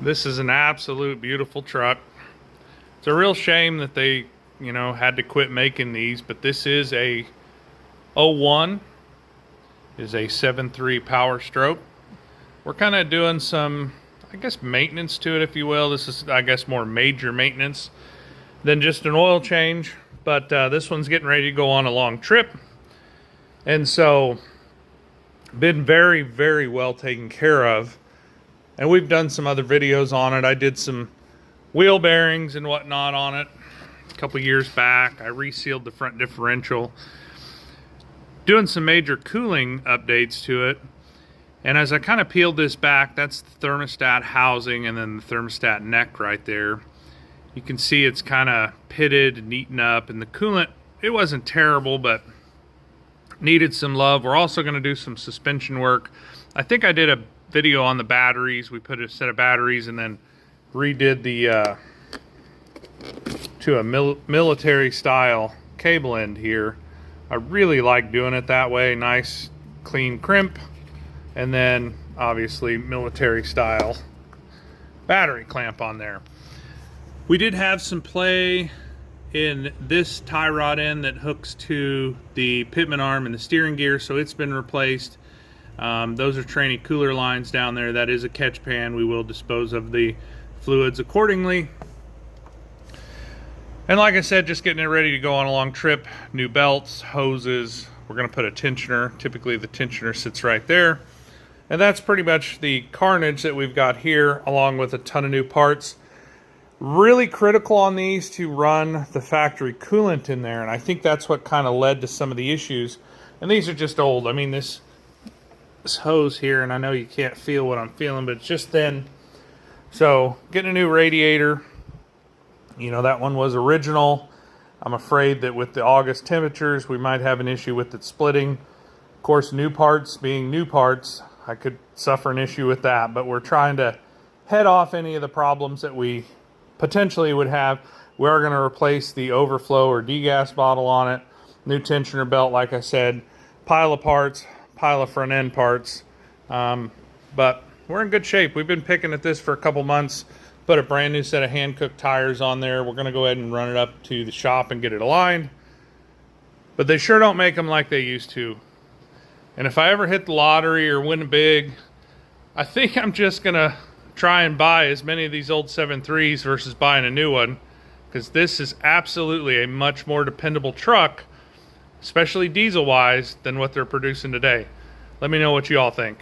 This is an absolute beautiful truck. It's a real shame that they, had to quit making these, but this is a '01, is a 7.3 Power Stroke. We're kind of doing some, I guess, maintenance to it, if you will. This is, I guess, more major maintenance than just an oil change, but this one's getting ready to go on a long trip. And so, been very, very well taken care of. And we've done some other videos on it. I did some wheel bearings and whatnot on it a couple years back. I resealed the front differential. Doing some major cooling updates to it. And as I kind of peeled this back, that's the thermostat housing and then the thermostat neck right there. You can see it's kind of pitted and eaten up, and the coolant, it wasn't terrible, but needed some love. We're also going to do some suspension work. I think I did a video on the batteries. We put a set of batteries and then redid the to a military style cable end here. I really like doing it that way. Nice clean crimp, and then obviously military style battery clamp on there. We did have some play in this tie rod end that hooks to the pitman arm and the steering gear, so it's been replaced. Those are tranny cooler lines down there. That is a catch pan. We will dispose of the fluids accordingly. And like I said, just getting it ready to go on a long trip. New belts, hoses. We're going to put a tensioner. Typically the tensioner sits right there. And that's pretty much the carnage that we've got here, along with a ton of new parts. Really critical on these to run the factory coolant in there, and I think that's what kind of led to some of the issues. And these are just old. I mean, this hose here, and I know you can't feel what I'm feeling, but it's just thin. So getting a new radiator, that one was original. I'm afraid that with the August temperatures we might have an issue with it splitting. Of course, new parts being new parts, I could suffer an issue with that, but we're trying to head off any of the problems that we potentially would have. We are going to replace the overflow or degas bottle on it. New tensioner belt, like I said, pile of parts, pile of front end parts, but we're in good shape. We've been picking at this for a couple months. Put a brand new set of hand-cooked tires on there. We're going to go ahead and run it up to the shop and get it aligned, but they sure don't make them like they used to. And if I ever hit the lottery or win big, I think I'm just going to try and buy as many of these old 7.3s versus buying a new one, because this is absolutely a much more dependable truck, especially diesel wise, than what they're producing today. Let me know what you all think.